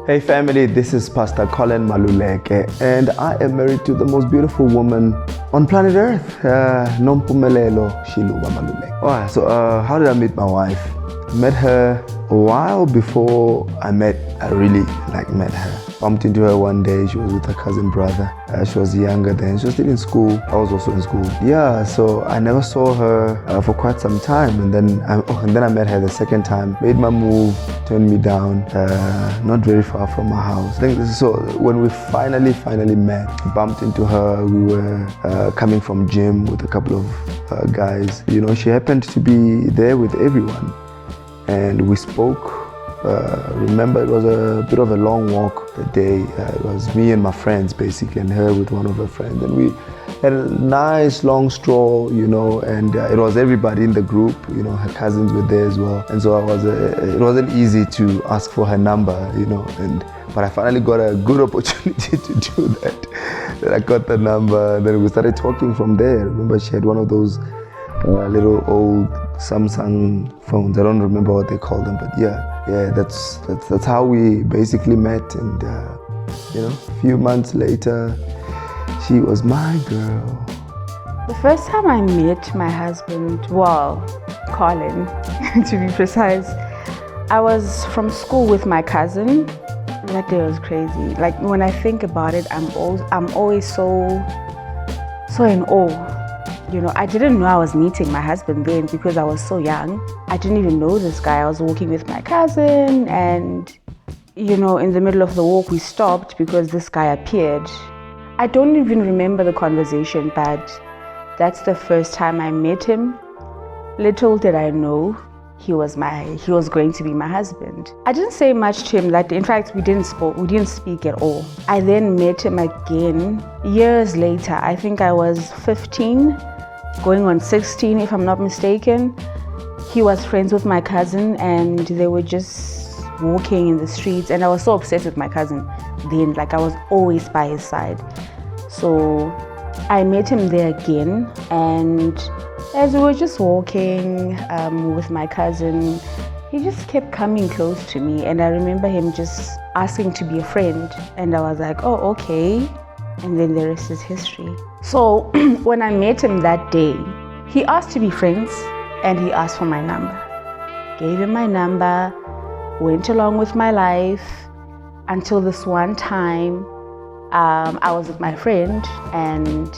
Hey family, this is Pastor Collen Maluleke, and I am married to the most beautiful woman on planet Earth, Nompumelelo Maluleke. Alright, so how did I meet my wife? I met her a while before I really met her. Bumped into her one day. She was with her cousin brother. She was younger then. She was still in school. I was also in school. Yeah, so I never saw her for quite some time. And then I met her the second time. Made my move, turned me down, not very far from my house. I think this is so when we finally met, bumped into her. We were coming from gym with a couple of guys. You know, she happened to be there with everyone. And we spoke. Remember, it was a bit of a long walk that day. It was me and my friends basically, and her with one of her friends. And we had a nice long stroll, you know, and it was everybody in the group, you know, her cousins were there as well. And so it wasn't easy to ask for her number, you know, but I finally got a good opportunity to do that. Then I got the number, and then we started talking from there. Remember, she had one of those little old Samsung phones. I don't remember what they call them, but yeah, that's how we basically met. And you know, a few months later, she was my girl. The first time I met my husband, well, Colin, to be precise, I was from school with my cousin. That day was crazy. Like when I think about it, I'm always so in awe. You know, I didn't know I was meeting my husband then because I was so young. I didn't even know this guy. I was walking with my cousin, and, you know, in the middle of the walk, we stopped because this guy appeared. I don't even remember the conversation, but that's the first time I met him. Little did I know he was going to be my husband. I didn't say much to him that day. In fact, we didn't speak at all. I then met him again years later. I think I was 15. Going on 16, if I'm not mistaken. He was friends with my cousin, and they were just walking in the streets, and I was so obsessed with my cousin then, like I was always by his side. So I met him there again, and as we were just walking with my cousin, he just kept coming close to me, and I remember him just asking to be a friend, and I was like, oh, okay. And then the rest is history. So when I met him that day, he asked to be friends, and he asked for my number. Gave him my number, went along with my life until this one time I was with my friend, and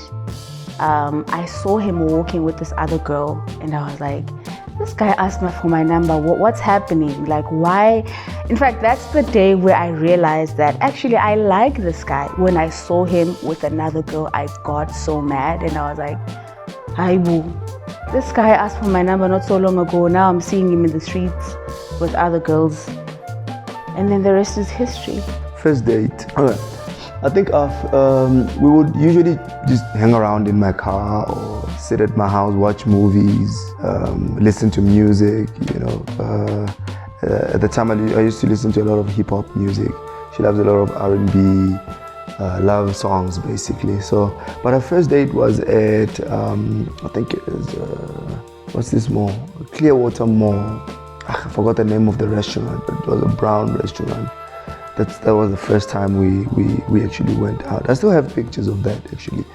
I saw him walking with this other girl, and I was like, this guy asked me for my number. What's happening? Like, why? In fact, that's the day where I realized that actually I like this guy. When I saw him with another girl, I got so mad, and I was like, hi boo. This guy asked for my number not so long ago. Now I'm seeing him in the streets with other girls. And then the rest is history. First date. Okay. I think we would usually just hang around in my car or sit at my house, watch movies, listen to music, you know. At the time I used to listen to a lot of hip hop music. She loves a lot of R&B, love songs basically. So, but our first date was at, I think it was, what's this mall? Clearwater Mall. I forgot the name of the restaurant, but it was a brown restaurant. That was the first time we actually went out. I still have pictures of that actually,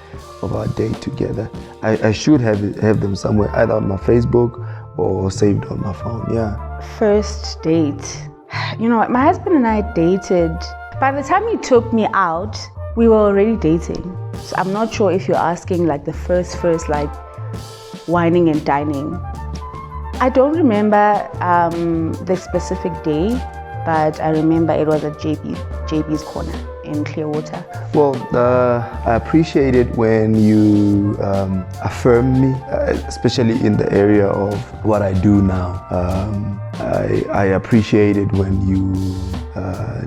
of our date together. I should have them somewhere, either on my Facebook or saved on my phone, yeah. First date. You know what, my husband and I dated. By the time he took me out, we were already dating. So I'm not sure if you're asking like the first like whining and dining. I don't remember the specific day, but I remember it was at JB's Corner in Clearwater. Well, I appreciate it when you affirm me, especially in the area of what I do now. I appreciate it when you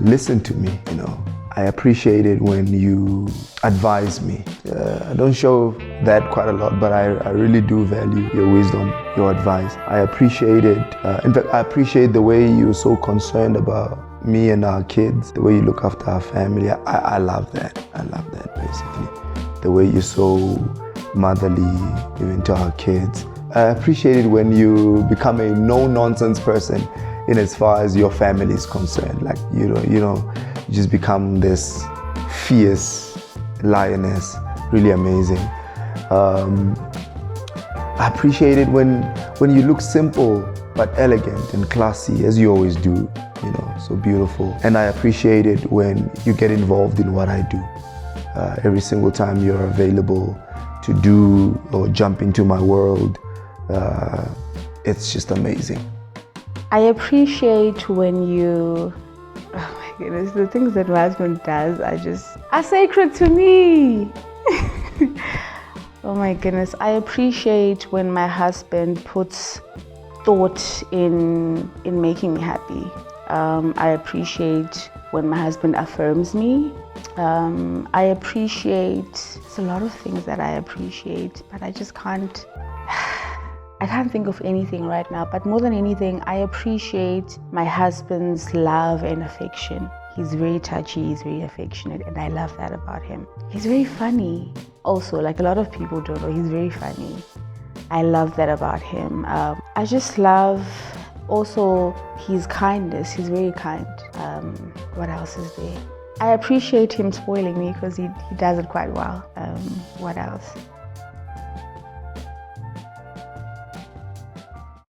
listen to me, you know. I appreciate it when you advise me. I don't show that quite a lot, but I really do value your wisdom, your advice. I appreciate it. In fact, I appreciate the way you're so concerned about me and our kids, the way you look after our family. I love that. I love that, basically. The way you're so motherly, even to our kids. I appreciate it when you become a no-nonsense person in as far as your family is concerned. Like, you know, You just become this fierce lioness. Really amazing. I appreciate it when you look simple but elegant and classy, as you always do, you know, so beautiful. And I appreciate it when you get involved in what I do. Every single time you're available to do or jump into my world, it's just amazing. I appreciate when you, oh my goodness, the things that my husband does are sacred to me. Oh my goodness, I appreciate when my husband puts thought in making me happy. I appreciate when my husband affirms me. I appreciate, there's a lot of things that I appreciate, but I can't think of anything right now. But more than anything, I appreciate my husband's love and affection. He's very touchy, he's very affectionate, and I love that about him. He's very funny. Also, like a lot of people don't know, he's very funny. I love that about him. I just love also his kindness. He's very kind. What else is there? I appreciate him spoiling me because he does it quite well. What else?